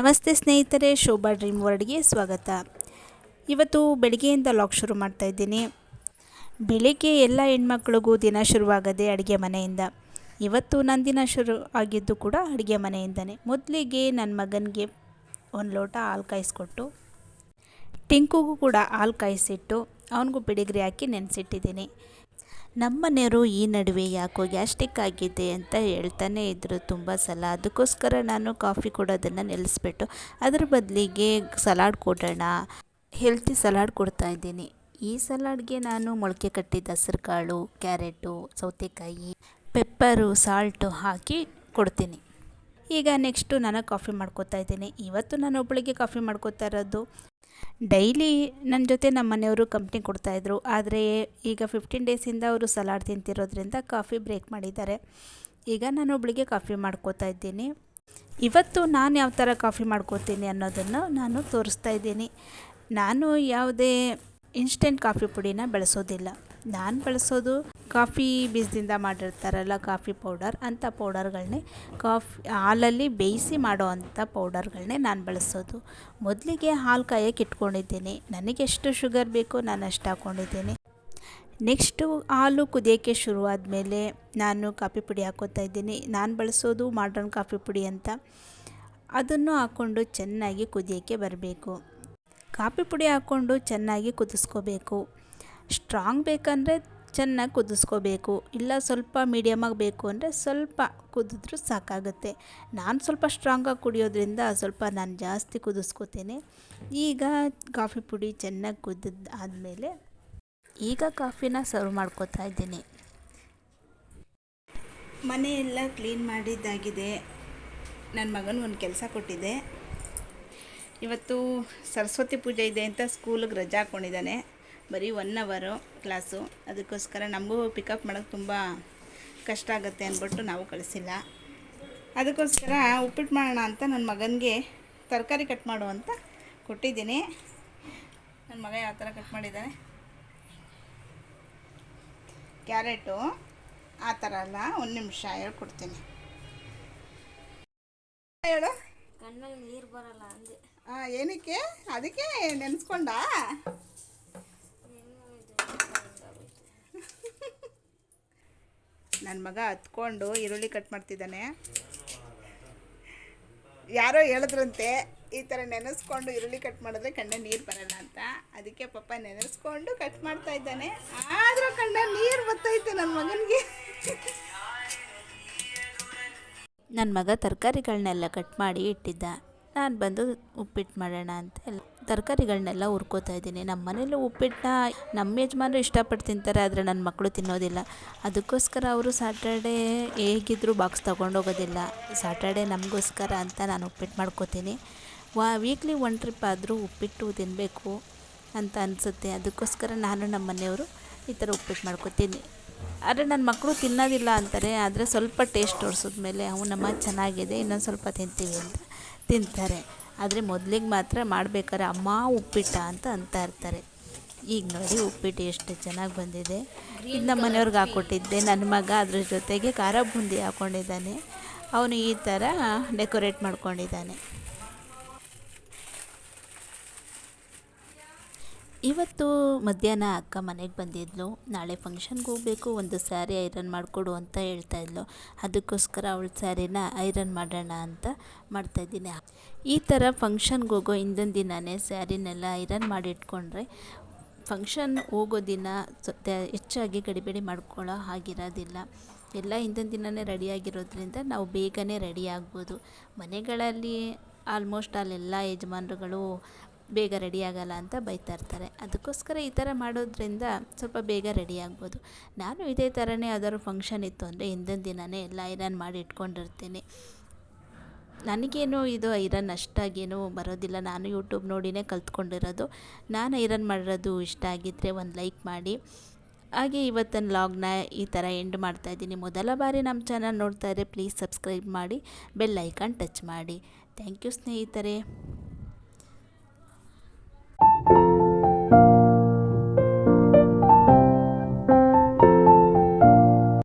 ನಮಸ್ತೆ ಸ್ನೇಹಿತರೆ, ಶೋಭಾ ಡ್ರೀಮ್ ವರ್ಲ್ಡ್ಗೆ ಸ್ವಾಗತ. ಇವತ್ತು ಬೆಳಗ್ಗೆಯಿಂದ ಲಾಗ್ ಶುರು ಮಾಡ್ತಾ ಇದ್ದೀನಿ. ಬೆಳಿಗ್ಗೆ ಎಲ್ಲ ಹೆಣ್ಮಕ್ಳಿಗೂ ದಿನ ಶುರುವಾಗದೆ ಅಡುಗೆ ಮನೆಯಿಂದ. ಇವತ್ತು ನನ್ನ ದಿನ ಶುರು ಆಗಿದ್ದು ಕೂಡ ಅಡುಗೆ ಮನೆಯಿಂದನೇ. ಮೊದಲಿಗೆ ನನ್ನ ಮಗನಿಗೆ ಒಂದು ಲೋಟ ಹಾಲು ಕಾಯಿಸ್ಕೊಟ್ಟು, ಟಿಂಕುಗೂ ಕೂಡ ಹಾಲು ಕಾಯಿಸಿಟ್ಟು ಅವನಿಗೂ ಪಿಡಿಗ್ರಿ ಹಾಕಿ ನೆನೆಸಿಟ್ಟಿದ್ದೀನಿ. ನಮ್ಮ ಮನೆಯವರು ಈ ನಡುವೆ ಯಾಕೋ ಗ್ಯಾಸ್ಟ್ರಿಕ್ ಆಗಿದೆ ಅಂತ ಹೇಳ್ತಾನೆ ಇದ್ದರು ತುಂಬ ಸಲ. ಅದಕ್ಕೋಸ್ಕರ ನಾನು ಕಾಫಿ ಕೊಡೋದನ್ನು ನಿಲ್ಲಿಸ್ಬಿಟ್ಟು ಅದರ ಬದಲಿಗೆ ಸಲಾಡ್ ಕೊಡೋಣ, ಹೆಲ್ತಿ ಸಲಾಡ್ ಕೊಡ್ತಾಯಿದ್ದೀನಿ. ಈ ಸಲಾಡ್ಗೆ ನಾನು ಮೊಳಕೆ ಕಟ್ಟಿದ ಹೆಸರು ಕಾಳು, ಕ್ಯಾರೆಟು, ಸೌತೆಕಾಯಿ, ಪೆಪ್ಪರು, ಸಾಲ್ಟು ಹಾಕಿ ಕೊಡ್ತೀನಿ. ಈಗ ನೆಕ್ಸ್ಟು ನಾನು ಕಾಫಿ ಮಾಡ್ಕೋತಾ ಇದ್ದೀನಿ. ಇವತ್ತು ನಾನು ಒಬ್ಬಳಿಗೆ ಕಾಫಿ ಮಾಡ್ಕೋತಾ ಇರೋದು. ಡೈಲಿ ನನ್ನ ಜೊತೆ ನಮ್ಮ ಮನೆಯವರು ಕಂಪ್ನಿ ಕೊಡ್ತಾಯಿದ್ರು. ಆದರೆ ಈಗ 15 ಡೇಸಿಂದ ಅವರು ಸಲಾಡ್ ತಿಂತಿರೋದ್ರಿಂದ ಕಾಫಿ ಬ್ರೇಕ್ ಮಾಡಿದ್ದಾರೆ. ಈಗ ನಾನು ಒಬ್ಬಳಿಗೆ ಕಾಫಿ ಮಾಡ್ಕೋತಾ ಇದ್ದೀನಿ. ಇವತ್ತು ನಾನು ಯಾವ ಥರ ಕಾಫಿ ಮಾಡ್ಕೋತೀನಿ ಅನ್ನೋದನ್ನು ನಾನು ತೋರಿಸ್ತಾ ಇದ್ದೀನಿ. ನಾನು ಯಾವುದೇ ಇನ್ಸ್ಟೆಂಟ್ ಕಾಫಿ ಪುಡಿನ ಬಳಸೋದಿಲ್ಲ. ನಾನು ಬಳಸೋದು ಕಾಫಿ ಬೀಜದಿಂದ ಮಾಡಿರ್ತಾರಲ್ಲ ಕಾಫಿ ಪೌಡರ್, ಅಂಥ ಪೌಡರ್ಗಳನ್ನೇ ಹಾಲಲ್ಲಿ ಬೇಯಿಸಿ ಮಾಡೋ ಅಂಥ ಪೌಡರ್ಗಳನ್ನೇ ನಾನು ಬಳಸೋದು. ಮೊದಲಿಗೆ ಹಾಲು ಕಾಯಕ್ಕೆ ಇಟ್ಕೊಂಡಿದ್ದೀನಿ. ನನಗೆ ಎಷ್ಟು ಶುಗರ್ ಬೇಕೋ ನಾನು ಅಷ್ಟು ಹಾಕ್ಕೊಂಡಿದ್ದೀನಿ. ನೆಕ್ಸ್ಟು ಹಾಲು ಕುದಿಯೋಕ್ಕೆ ಶುರುವಾದಮೇಲೆ ನಾನು ಕಾಫಿ ಪುಡಿ ಹಾಕ್ಕೋತಾ ಇದ್ದೀನಿ. ನಾನು ಬಳಸೋದು ಮಾಡ್ರನ್ ಕಾಫಿ ಪುಡಿ ಅಂತ. ಅದನ್ನು ಹಾಕ್ಕೊಂಡು ಚೆನ್ನಾಗಿ ಕುದಿಯೋಕ್ಕೆ ಬರಬೇಕು. ಕಾಫಿ ಪುಡಿ ಹಾಕ್ಕೊಂಡು ಚೆನ್ನಾಗಿ ಕುದಿಸ್ಕೋಬೇಕು. ಸ್ಟ್ರಾಂಗ್ ಬೇಕಂದರೆ ಚೆನ್ನಾಗಿ ಕುದಿಸ್ಕೋಬೇಕು, ಇಲ್ಲ ಸ್ವಲ್ಪ ಮೀಡಿಯಮಾಗಿ ಬೇಕು ಅಂದರೆ ಸ್ವಲ್ಪ ಕುದಿದ್ರೂ ಸಾಕಾಗುತ್ತೆ. ನಾನು ಸ್ವಲ್ಪ ಸ್ಟ್ರಾಂಗಾಗಿ ಕುಡಿಯೋದ್ರಿಂದ ಸ್ವಲ್ಪ ನಾನು ಜಾಸ್ತಿ ಕುದಿಸ್ಕೋತೀನಿ. ಈಗ ಕಾಫಿ ಪುಡಿ ಚೆನ್ನಾಗಿ ಕುದಿದ ಆದಮೇಲೆ ಈಗ ಕಾಫಿನ ಸರ್ವ್ ಮಾಡ್ಕೋತಾ ಇದ್ದೀನಿ. ಮನೆಯೆಲ್ಲ ಕ್ಲೀನ್ ಮಾಡಿದ್ದಾಗಿದೆ. ನನ್ನ ಮಗನಿಗೊಂದು ಕೆಲಸ ಕೊಟ್ಟಿದ್ದೆ. ಇವತ್ತು ಸರಸ್ವತಿ ಪೂಜೆ ಇದೆ ಅಂತ ಸ್ಕೂಲಿಗೆ ರಜಾ ಹಾಕ್ಕೊಂಡಿದ್ದಾನೆ. ಬರೀ 1 ಅವರು ಕ್ಲಾಸು. ಅದಕ್ಕೋಸ್ಕರ ನಮಗೂ ಪಿಕಪ್ ಮಾಡೋಕ್ಕೆ ತುಂಬ ಕಷ್ಟ ಆಗುತ್ತೆ ಅಂದ್ಬಿಟ್ಟು ನಾವು ಕಳಿಸಿಲ್ಲ. ಅದಕ್ಕೋಸ್ಕರ ಉಪ್ಪಿಟ್ಟು ಮಾಡೋಣ ಅಂತ ನನ್ನ ಮಗನಿಗೆ ತರಕಾರಿ ಕಟ್ ಮಾಡು ಅಂತ ಕೊಟ್ಟಿದ್ದೀನಿ. ನನ್ನ ಮಗ ಯಾವ ಥರ ಕಟ್ ಮಾಡಿದ್ದಾನೆ, ಕ್ಯಾರೆಟು ಆ ಥರ ಅಲ್ಲ. 1 ನಿಮಿಷ ಹೇಳ್ಕೊಡ್ತೀನಿ. ಹೇಳು. ಕಣ್ಣಲ್ಲಿ ನೀರು ಬರಲ್ಲ ಅಂದೆ. ಏನಕ್ಕೆ? ಅದಕ್ಕೆ ನೆನೆಸ್ಕೊಂಡ? ನನ್ನ ಮಗ ಹತ್ಕೊಂಡು ಈರುಳ್ಳಿ ಕಟ್ ಮಾಡ್ತಿದ್ದಾನೆ. ಯಾರೋ ಹೇಳಿದ್ರಂತೆ ಈ ಥರ ನೆನೆಸ್ಕೊಂಡು ಈರುಳ್ಳಿ ಕಟ್ ಮಾಡಿದ್ರೆ ಕಣ್ಣಲ್ಲಿ ನೀರು ಬರಲ್ಲ ಅಂತ. ಅದಕ್ಕೆ ಪಾಪ ನೆನೆಸ್ಕೊಂಡು ಕಟ್ ಮಾಡ್ತಾ ಇದ್ದಾನೆ. ಆದರೂ ಕಣ್ಣಲ್ಲಿ ನೀರು ಬರ್ತೈತೆ ನನ್ನ ಮಗನಿಗೆ. ನನ್ನ ಮಗ ತರಕಾರಿಗಳನ್ನೆಲ್ಲ ಕಟ್ ಮಾಡಿ ಇಟ್ಟಿದ್ದ. ನಾನು ಬಂದು ಉಪ್ಪಿಟ್ಟು ಮಾಡೋಣ ಅಂತ ತರಕಾರಿಗಳನ್ನೆಲ್ಲ ಹುರ್ಕೋತಾ ಇದ್ದೀನಿ. ನಮ್ಮ ಮನೇಲಿ ಉಪ್ಪಿಟ್ಟನ್ನ ನಮ್ಮ ಯಜಮಾನರು ಇಷ್ಟಪಟ್ಟು ತಿಂತಾರೆ, ಆದರೆ ನನ್ನ ಮಕ್ಕಳು ತಿನ್ನೋದಿಲ್ಲ. ಅದಕ್ಕೋಸ್ಕರ ಅವರು ಸಾಟರ್ಡೆ ಹೇಗಿದ್ದರೂ ಬಾಕ್ಸ್ ತೊಗೊಂಡೋಗೋದಿಲ್ಲ. ಸಾಟರ್ಡೆ ನಮಗೋಸ್ಕರ ಅಂತ ನಾನು ಉಪ್ಪಿಟ್ಟು ಮಾಡ್ಕೋತೀನಿ. ವೀಕ್ಲಿ 1 ಟ್ರಿಪ್ ಆದರೂ ಉಪ್ಪಿಟ್ಟು ತಿನ್ನಬೇಕು ಅಂತ ಅನಿಸುತ್ತೆ. ಅದಕ್ಕೋಸ್ಕರ ನಾನು ನಮ್ಮ ಮನೆಯವರು ಈ ಥರ ಉಪ್ಪಿಟ್ಟು ಮಾಡ್ಕೋತೀನಿ. ಆದರೆ ನನ್ನ ಮಕ್ಕಳು ತಿನ್ನೋದಿಲ್ಲ ಅಂತಾರೆ. ಆದರೆ ಸ್ವಲ್ಪ ಟೇಸ್ಟ್ ತೋರಿಸಿದ್ಮೇಲೆ ಅವನಮ್ಮ ಚೆನ್ನಾಗಿದೆ, ಇನ್ನೊಂದು ಸ್ವಲ್ಪ ತಿಂತೀವಿ ಅಂತ ತಿಂತಾರೆ. ಆದರೆ ಮೊದಲಿಗೆ ಮಾತ್ರ ಮಾಡಬೇಕಾದ್ರೆ ಅಮ್ಮ ಉಪ್ಪಿಟ್ಟ ಅಂತ ಇರ್ತಾರೆ. ಈಗ ನೋಡಿ ಉಪ್ಪಿಟ್ಟು ಎಷ್ಟು ಚೆನ್ನಾಗಿ ಬಂದಿದೆ. ಇದು ನಮ್ಮ ಮನೆಯವ್ರಿಗೆ ಹಾಕ್ಕೊಟ್ಟಿದ್ದೆ. ನನ್ನ ಮಗ ಅದ್ರ ಜೊತೆಗೆ ಖಾರ ಬೂಂದಿ ಹಾಕ್ಕೊಂಡಿದ್ದಾನೆ. ಅವನು ಈ ಥರ ಡೆಕೋರೇಟ್ ಮಾಡ್ಕೊಂಡಿದ್ದಾನೆ. ಇವತ್ತು ಮಧ್ಯಾಹ್ನ ಅಕ್ಕ ಮನೆಗೆ ಬಂದಿದ್ಲು. ನಾಳೆ ಫಂಕ್ಷನ್ಗೆ ಹೋಗಬೇಕು, ಒಂದು ಸ್ಯಾರಿ ಐರನ್ ಮಾಡಿಕೊಡು ಅಂತ ಹೇಳ್ತಾಯಿದ್ಲು. ಅದಕ್ಕೋಸ್ಕರ ಅವಳ ಸ್ಯಾರಿನ ಐರನ್ ಮಾಡೋಣ ಅಂತ ಮಾಡ್ತಾಯಿದ್ದೀನಿ. ಈ ಥರ ಫಂಕ್ಷನ್ಗೆ ಹೋಗೋ ಹಿಂದಿನ ದಿನವೇ ಸ್ಯಾರಿನೆಲ್ಲ ಐರನ್ ಮಾಡಿ ಇಟ್ಕೊಂಡ್ರೆ ಫಂಕ್ಷನ್ ಹೋಗೋ ದಿನ ಹೆಚ್ಚಾಗಿ ಗಡಿಬಿಡಿ ಮಾಡ್ಕೊಳ್ಳೋ ಹಾಗಿರೋದಿಲ್ಲ. ಎಲ್ಲ ಹಿಂದಿನ ದಿನವೇ ರೆಡಿಯಾಗಿರೋದ್ರಿಂದ ನಾವು ಬೇಗನೆ ರೆಡಿ ಆಗ್ಬೋದು. ಮನೆಗಳಲ್ಲಿ ಆಲ್ಮೋಸ್ಟ್ ಅಲ್ಲೆಲ್ಲ ಯಜಮಾನರುಗಳು ಬೇಗ ರೆಡಿ ಆಗಲ್ಲ ಅಂತ ಬೈತಾ ಇರ್ತಾರೆ. ಅದಕ್ಕೋಸ್ಕರ ಈ ಥರ ಮಾಡೋದ್ರಿಂದ ಸ್ವಲ್ಪ ಬೇಗ ರೆಡಿ ಆಗ್ಬೋದು. ನಾನು ಇದೇ ಥರನೇ ಯಾವ್ದಾದ್ರು ಫಂಕ್ಷನ್ ಇತ್ತು ಅಂದರೆ ಹಿಂದಿನ ದಿನವೇ ಎಲ್ಲ ಐರನ್ ಮಾಡಿ ಇಟ್ಕೊಂಡಿರ್ತೀನಿ. ನನಗೇನು ಇದು ಐರನ್ ಅಷ್ಟಾಗೇನು ಬರೋದಿಲ್ಲ. ನಾನು ಯೂಟ್ಯೂಬ್ ನೋಡಿನೇ ಕಲ್ತ್ಕೊಂಡಿರೋದು. ನಾನು ಐರನ್ ಮಾಡಿರೋದು ಇಷ್ಟ ಆಗಿದ್ದರೆ ಒಂದು ಲೈಕ್ ಮಾಡಿ. ಹಾಗೆ ಇವತ್ತಿನ ಲಾಗ್ನ ಈ ಥರ ಎಂಡ್ ಮಾಡ್ತಾಯಿದ್ದೀನಿ. ಮೊದಲ ಬಾರಿ ನಮ್ಮ ಚಾನಲ್ ನೋಡ್ತಾ ಇದ್ದರೆ ಪ್ಲೀಸ್ ಸಬ್ಸ್ಕ್ರೈಬ್ ಮಾಡಿ, ಬೆಲ್ ಐಕಾನ್ ಟಚ್ ಮಾಡಿ. ಥ್ಯಾಂಕ್ ಯು ಸ್ನೇಹಿತರೆ.